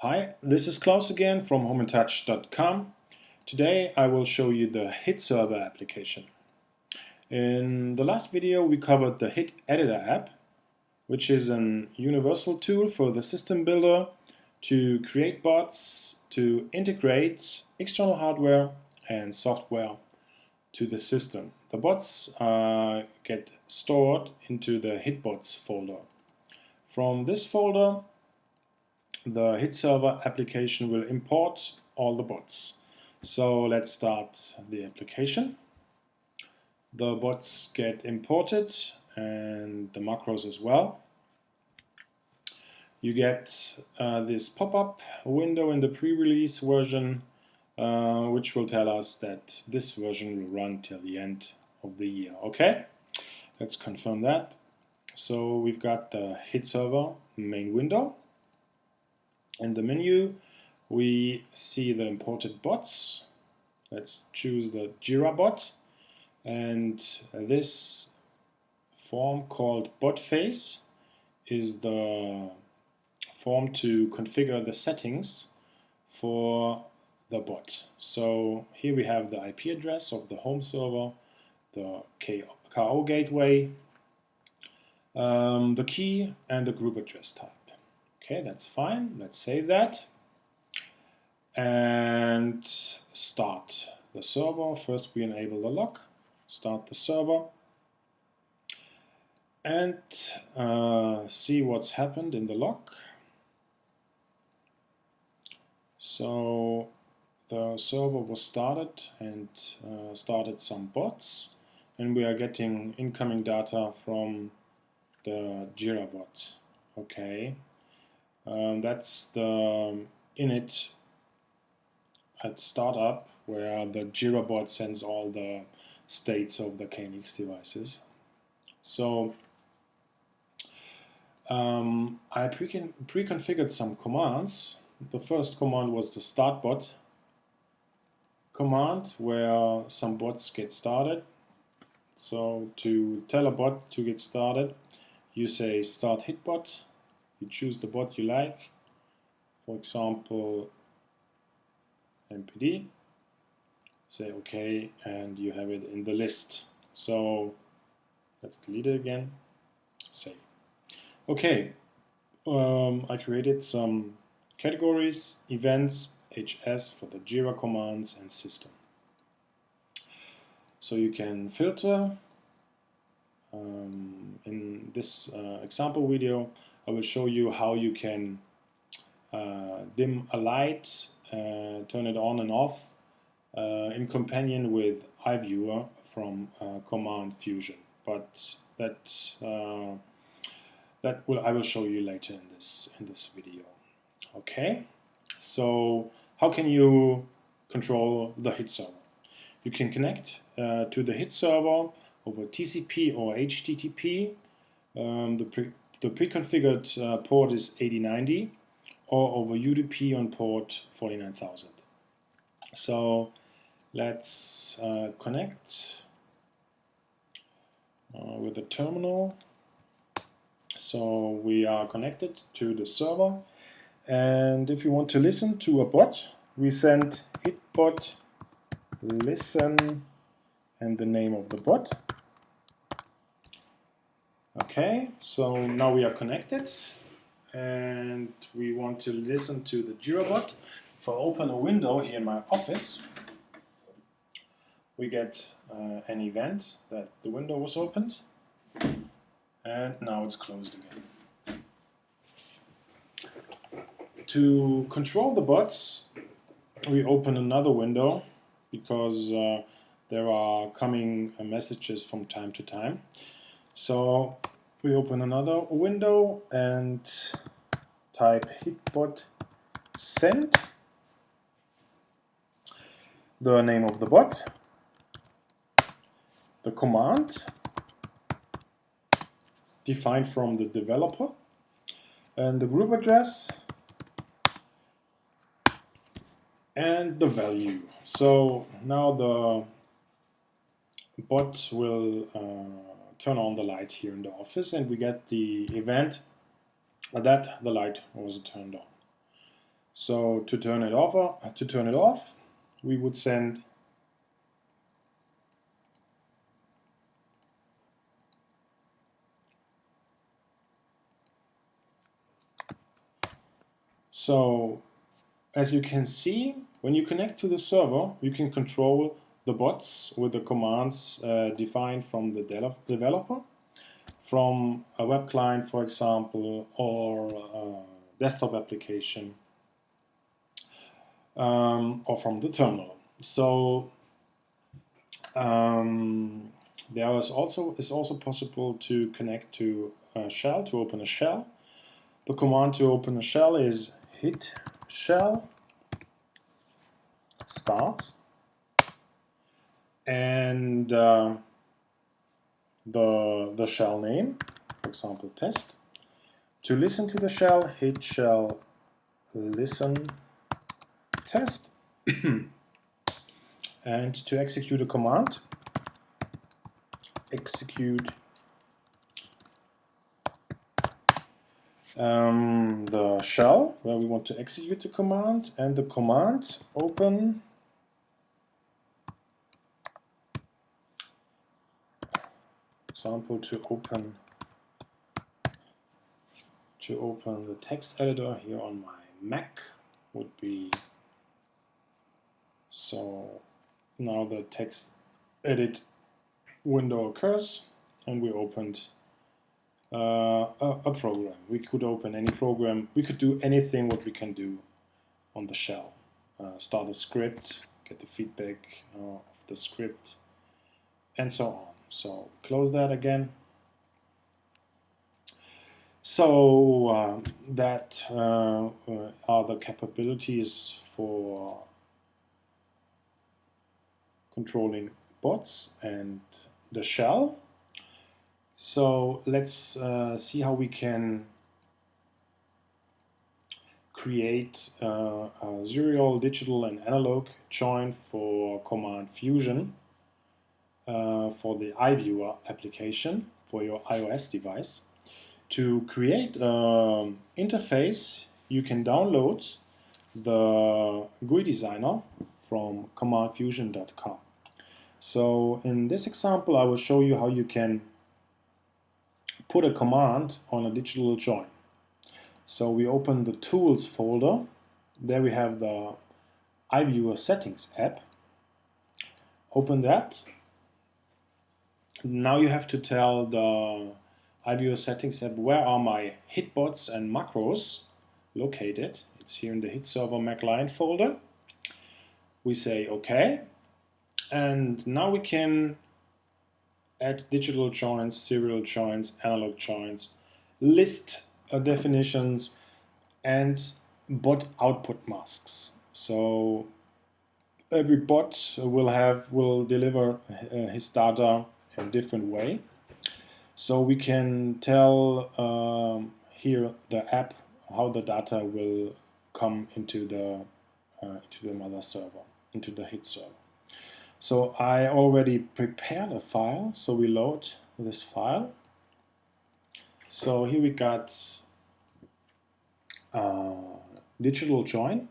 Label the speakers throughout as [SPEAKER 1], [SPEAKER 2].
[SPEAKER 1] Hi, this is Klaus again from homeintouch.com. Today I will show you the HitServer application. In the last video we covered the Hit Editor app, which is an universal tool for the system builder to create bots, to integrate external hardware and software to the system. The bots get stored into the HitBots folder. From this folder the HitServer application will import all the bots. So let's start the application. The bots get imported and the macros as well. You get this pop-up window in the pre-release version, which will tell us that this version will run till the end of the year. Okay, let's confirm that. So we've got the HitServer main window. In the menu we see the imported bots. Let's choose the Jira bot, and this form called bot phase is the form to configure the settings for the bot. So here we have the IP address of the home server, the KO gateway, the key and the group address type. Okay, that's fine. Let's save that and start the server. First we enable the lock, start the server, and see what's happened in the log. So the server was started and started some bots, and we are getting incoming data from the Jira bot. Okay. That's the init at startup, where the Jira bot sends all the states of the KNX devices. So I pre-configured some commands. The first command was the start bot command, where some bots get started. So to tell a bot to get started, you say start hitbot. You choose the bot you like, for example NPD, say OK, and you have it in the list. So let's delete it again, save. Okay, I created some categories, events, HS for the Jira commands and system. So you can filter. In this example video I will show you how you can dim a light, turn it on and off in companion with iViewer from CommandFusion. But I will show you later in this video. Okay, so how can you control the HitServer? You can connect to the HitServer over TCP or HTTP. The pre-configured port is 8090, or over UDP on port 49000. So let's connect with the terminal. So we are connected to the server, and if you want to listen to a bot, we send hitbot listen and the name of the bot. Okay, so now we are connected and we want to listen to the Jira bot. If I open a window here in my office, we get an event that the window was opened, and now it's closed again. To control the bots, we open another window because there are coming messages from time to time. So we open another window and type hitbot send, the name of the bot, the command defined from the developer, and the group address and the value. So now the bot will turn on the light here in the office, and we get the event that the light was turned on. So to turn it off, we would send so as you can see, when you connect to the server, you can control the bots with the commands defined from the developer, from a web client, for example, or a desktop application, or from the terminal. So there is also possible to connect to a shell, to open a shell. The command to open a shell is hit shell start, and the shell name, for example, test. To listen to the shell, hit shell listen test. And to execute a command, execute the shell where we want to execute the command, and the command open example to open the text editor here on my Mac would be, so now the text edit window occurs and we opened a program. We could open any program, we could do anything what we can do on the shell. Start a script, get the feedback of the script, and so on. So close that again. So that are the capabilities for controlling bots and the shell. So let's see how we can create a serial, digital and analog join for CommandFusion for the iViewer application for your iOS device. To create an interface, you can download the GUI designer from commandfusion.com. So in this example, I will show you how you can put a command on a digital join. So we open the Tools folder. There we have the iViewer Settings app. Open that. Now you have to tell the iViewer Settings app where are my hitbots and macros located. It's here in the HitServer Mac client folder. We say OK, and now we can add digital joins, serial joins, analog joins, list definitions, and bot output masks. So every bot will deliver his data in a different way. So we can tell here the app how the data will come into the mother server, into the hit server. So I already prepared a file, so we load this file. So here we got digital join,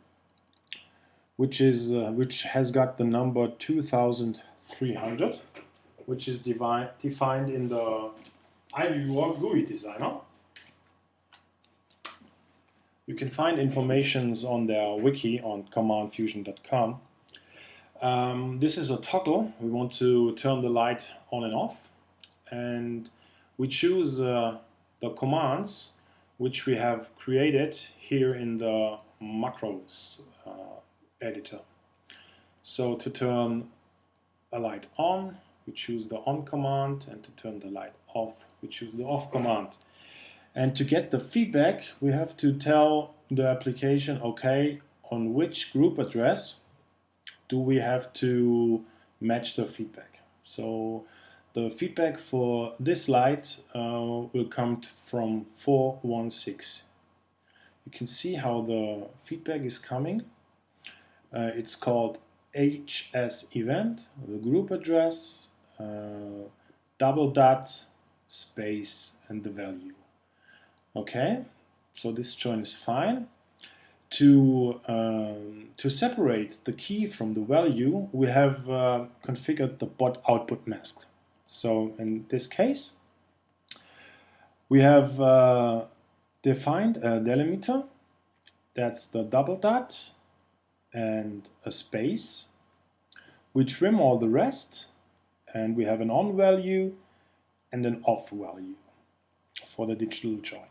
[SPEAKER 1] which has got the number 2300, which is defined in the iViewer GUI designer. You can find informations on their wiki on commandfusion.com. This is a toggle. We want to turn the light on and off, and we choose the commands which we have created here in the macros editor. So to turn a light on, we choose the on command, and to turn the light off, we choose the off command. And to get the feedback, we have to tell the application, okay, on which group address do we have to match the feedback. So the feedback for this light will come from 416. You can see how the feedback is coming. It's called HS event, the group address, double dot, space, and the value. Okay, so this join is fine. to separate the key from the value, we have configured the bot output mask. So in this case, we have defined a delimiter, that's the double dot and a space. We trim all the rest, and we have an on value and an off value for the digital join.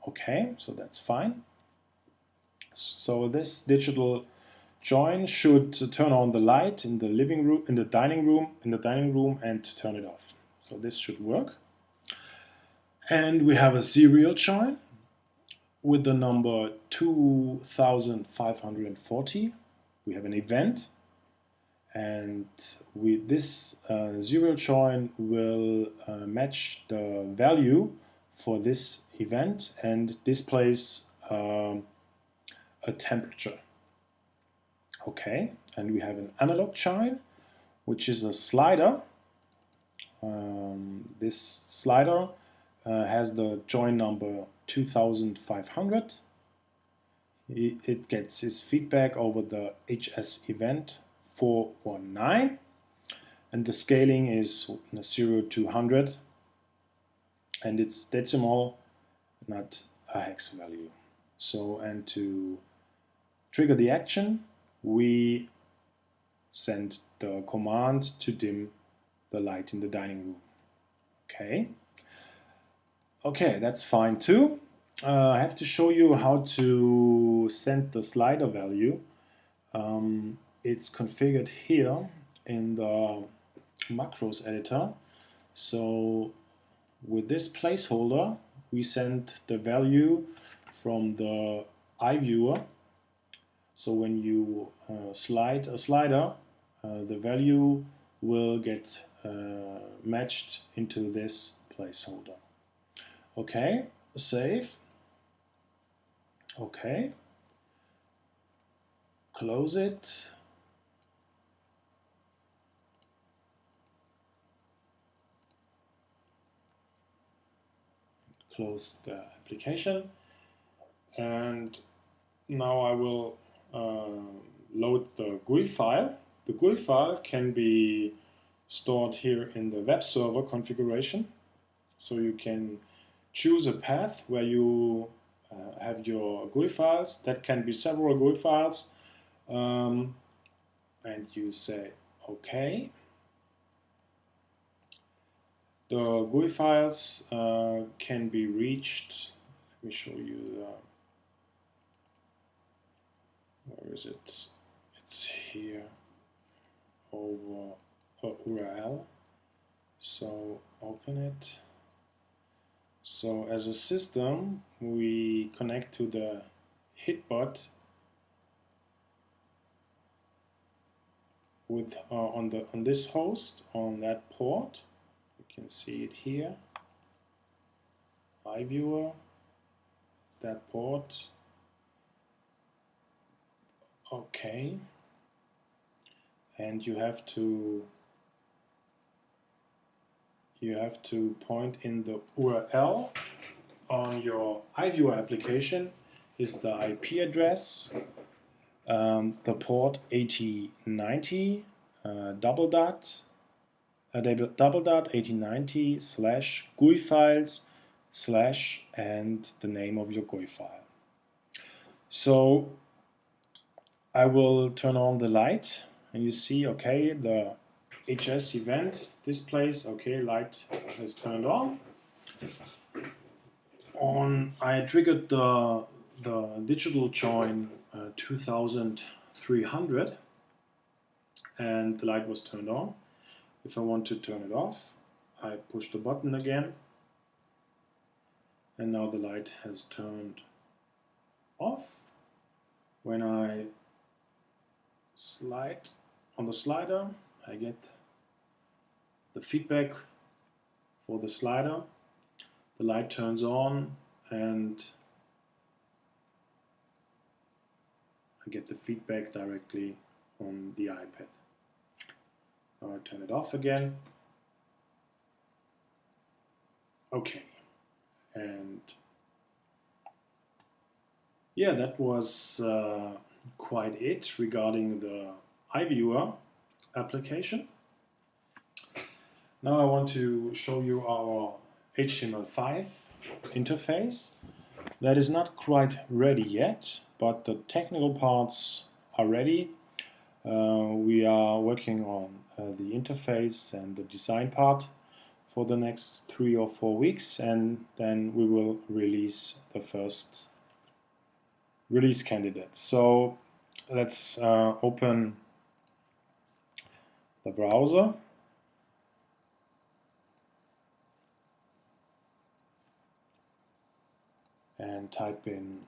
[SPEAKER 1] Okay, so that's fine. So this digital join should turn on the light in the living room, in the dining room, and turn it off. So this should work. And we have a serial join with the number 2540. We have an event, and this serial join will match the value for this event and displays a temperature. Okay, and we have an analog join, which is a slider. This slider has the join number 2500. It gets its feedback over the HS event 419, and the scaling is 0 to 100, and it's decimal, not a hex value. So, and to trigger the action, we send the command to dim the light in the dining room. Okay, that's fine too. I have to show you how to send the slider value. It's configured here in the macros editor. So with this placeholder, we send the value from the iViewer. So when you slide a slider, the value will get matched into this placeholder. Okay, save. Okay, close it. Close the application, and now I will load the GUI file. The GUI file can be stored here in the web server configuration, so you can choose a path where you have your GUI files. That can be several GUI files, and you say OK. The GUI files can be reached. Let me show you where is it? It's here over a URL. So open it. So as a system, we connect to the HitBot with on this host on that port. You can see it here. iViewer, that port. Okay, and you have to point in the URL on your iViewer application is the IP address, the port 8090 double dot 8090 / GUI files / and the name of your GUI file. So I will turn on the light, and you see, okay, the HS event displays, okay, light is turned on. I triggered the digital join 2300, and the light was turned on. If I want to turn it off, I push the button again, and now the light has turned off. When I slide on the slider, I get the feedback for the slider. The light turns on, and I get the feedback directly on the iPad. Now I turn it off again. Okay, and Yeah, that was quite it regarding the iViewer application. Now I want to show you our HTML5 interface. That is not quite ready yet, but the technical parts are ready. We are working on the interface and the design part for the next 3 or 4 weeks, and then we will release the first release candidate. So let's open the browser. And type in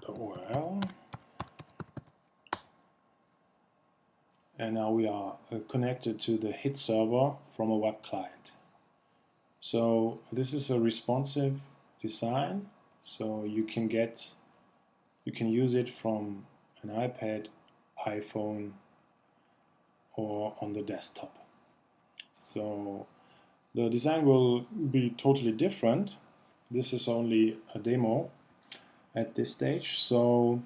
[SPEAKER 1] the URL. And now we are connected to the HitServer from a web client. So this is a responsive design, so you can use it from an iPad, iPhone, or on the desktop. So the design will be totally different. This is only a demo at this stage. So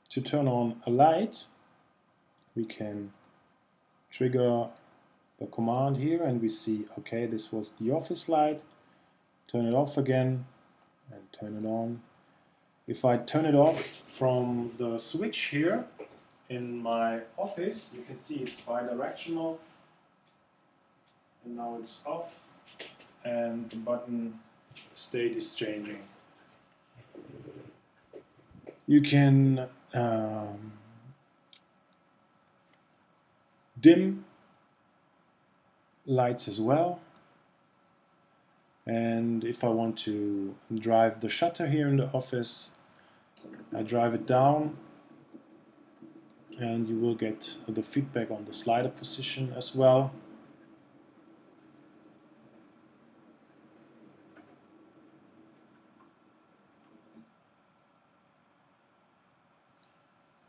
[SPEAKER 1] to turn on a light, we can trigger the command here and we see, okay, this was the office light. Turn it off again and turn it on. If I turn it off from the switch here in my office, you can see it's bi-directional, and now it's off and the button state is changing. You can dim lights as well, and if I want to drive the shutter here in the office, I drive it down and you will get the feedback on the slider position as well.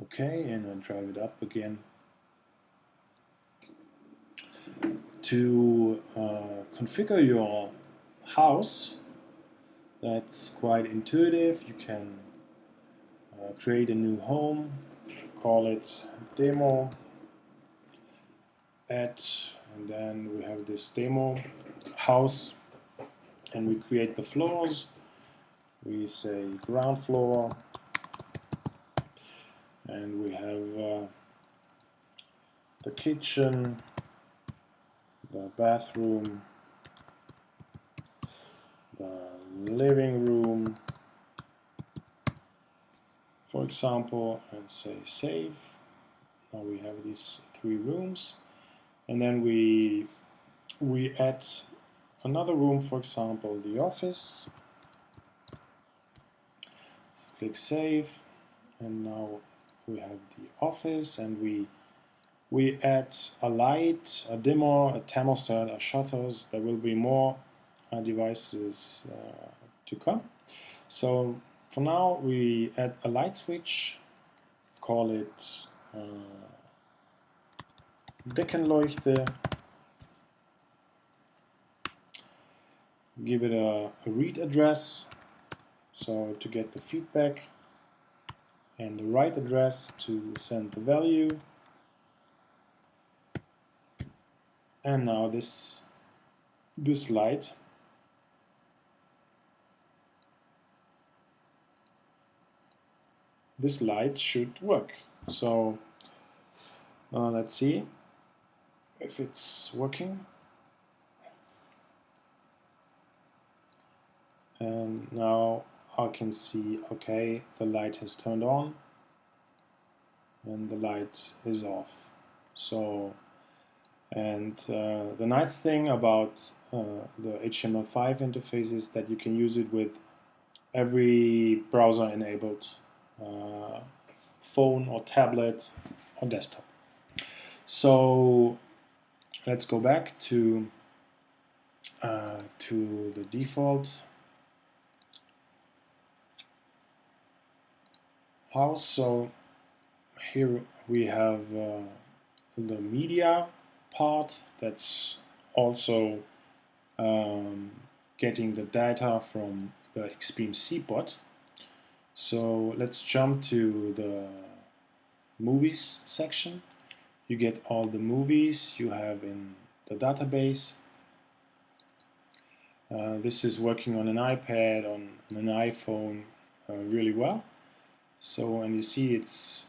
[SPEAKER 1] Okay, and I drive it up again. To configure your house, that's quite intuitive. You can create a new home, call it demo, add, and then we have this demo house, and we create the floors. We say ground floor, and we have the kitchen, the bathroom, the living room, for example, and say save. Now we have these 3 rooms, and then we add another room, for example, the office. So click save, and now we have the office, and we add a light, a dimmer, a thermostat, a shutters. There will be more devices to come. So for now we add a light switch, call it Deckenleuchte, give it a read address, so to get the feedback, and the write address to send the value. And now this light should work. So let's see if it's working. And now I can see, okay, the light has turned on and the light is off. So, and the nice thing about the HTML5 interface is that you can use it with every browser enabled phone or tablet or desktop. So let's go back to the default house. So here we have the media part. That's also getting the data from the XBMC bot. So let's jump to the movies section. You get all the movies you have in the database. This is working on an iPad, on an iPhone really well. So, and you see it's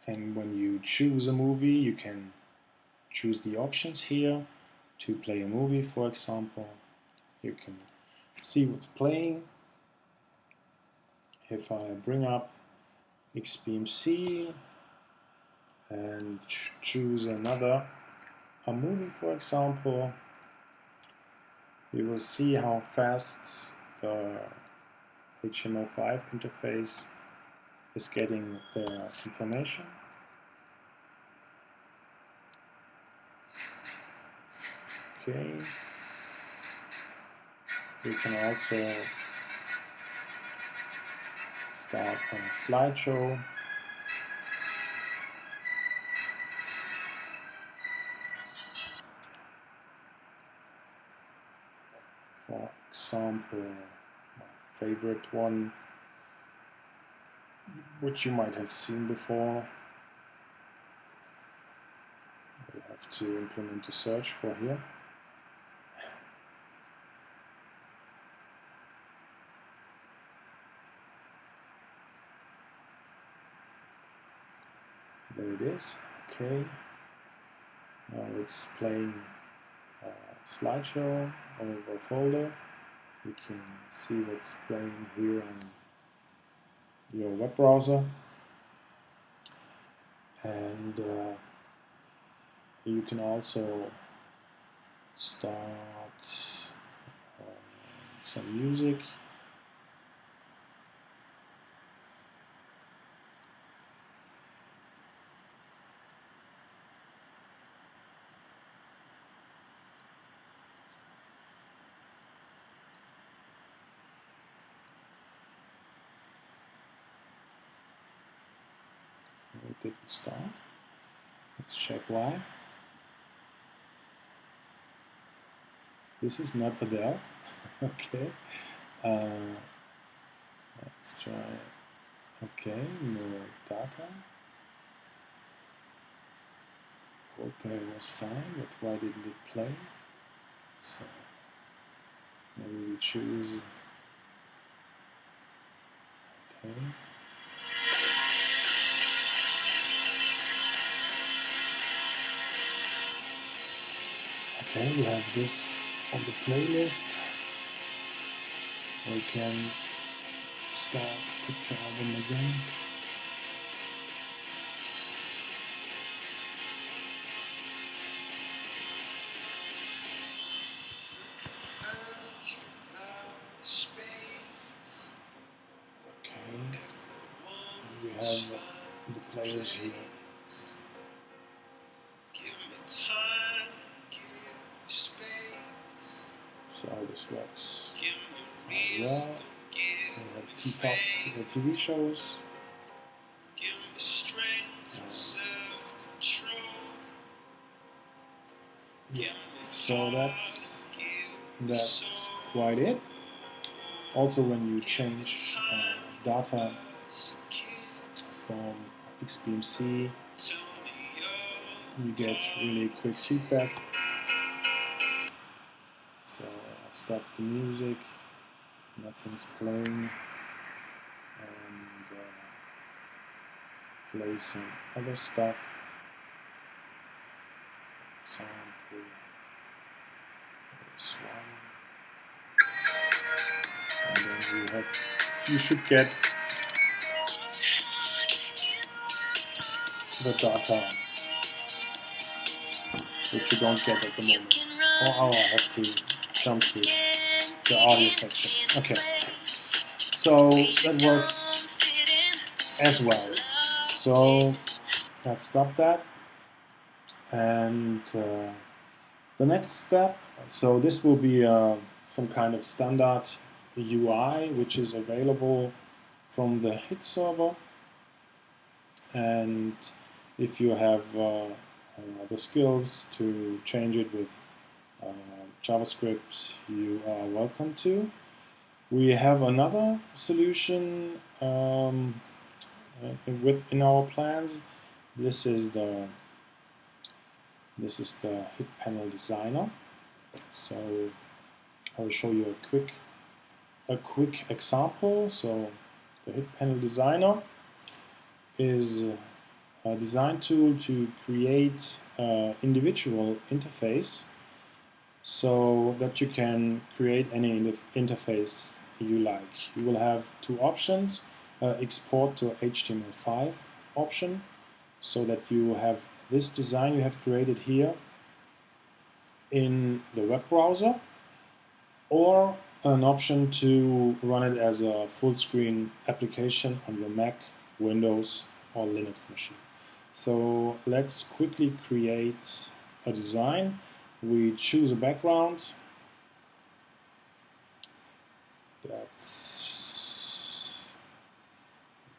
[SPEAKER 1] and when you choose a movie, you can choose the options here to play a movie, for example. You can see what's playing. If I bring up XBMC and choose a movie, for example, you will see how fast the HTML5 interface is getting the information. Okay. You can also start a slideshow. For example, my favorite one, which you might have seen before. We have to implement a search for here. There it is. Okay. Now it's playing a slideshow over a folder. You can see what's playing here on your web browser. And you can also start some music. It didn't start. Let's check why. This is not Adele. Okay. Let's try. Okay, no data. Coldplay was fine, but why didn't it play? So maybe we choose. Okay. Okay, we have this on the playlist. We can start picture album again. Okay, and we have the players here. So this works well. We have TV shows. Yeah. So that's quite it. Also, when you change data from XBMC, you get really quick feedback. So I'll stop the music, nothing's playing, and play some other stuff. Example, this one, and then you should get the data, which you don't get at the moment. Oh, I have to jump to the audio section. Okay, so that works as well. So let's stop that. And the next step, so this will be some kind of standard UI which is available from the HitServer. and if you have the skills to change it with JavaScript, you are welcome to. We have another solution in our plans. This is the HitPanelDesigner. So I will show you a quick example. So the HitPanelDesigner is a design tool to create individual interface, so that you can create any interface you like. You will have two options, export to HTML5 option, so that you have this design you have created here in the web browser, or an option to run it as a full screen application on your Mac, Windows or Linux machine. So let's quickly create a design. We choose a background.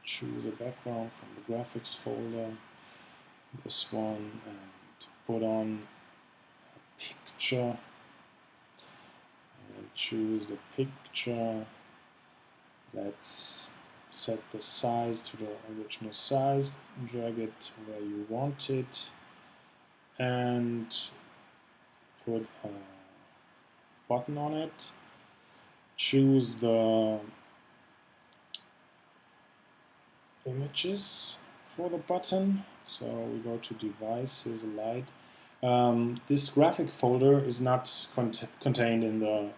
[SPEAKER 1] Choose a background from the graphics folder, this one, and put on a picture, and choose the picture. Let's set the size to the original size, drag it where you want it, and put a button on it. Choose the images for the button. So we go to devices, light. This graphic folder is not contained in the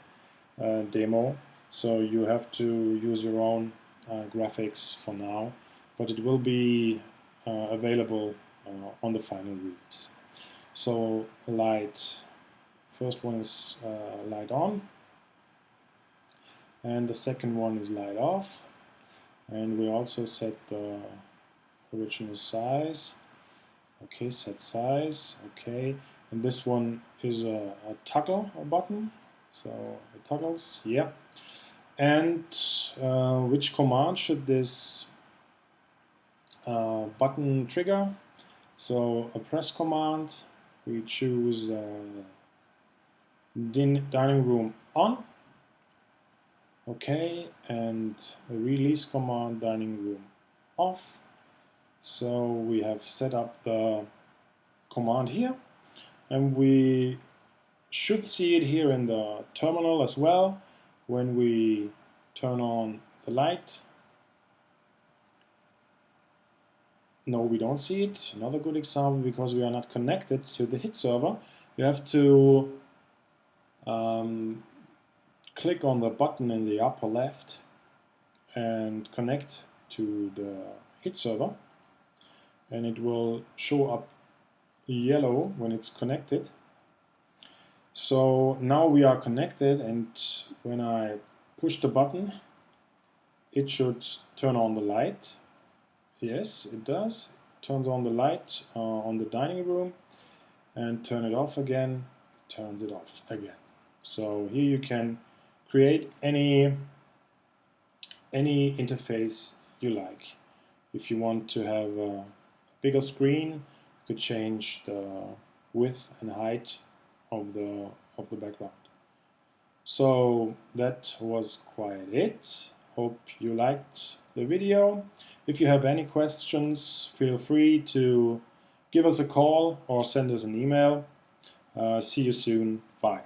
[SPEAKER 1] demo, so you have to use your own graphics for now, but it will be available on the final release. So light, first one is light on, and the second one is light off, and we also set the original size. Okay, set size. Okay, and this one is a toggle button, so it toggles. Yeah. And which command should this button trigger? So a press command. We choose dining room on. Okay, and a release command, dining room off. So we have set up the command here, and we should see it here in the terminal as well when we turn on the light. No, we don't see it. Another good example, because we are not connected to the HitServer. You have to click on the button in the upper left and connect to the HitServer, and it will show up yellow when it's connected. So now we are connected, and when I push the button, it should turn on the light. Yes, it does. It turns on the light on the dining room, and turn it off again, turns it off again. So here you can create any interface you like. If you want to have a bigger screen, you could change the width and height of the background. So that was quite it. Hope you liked the video. If you have any questions, feel free to give us a call or send us an email. See you soon. Bye.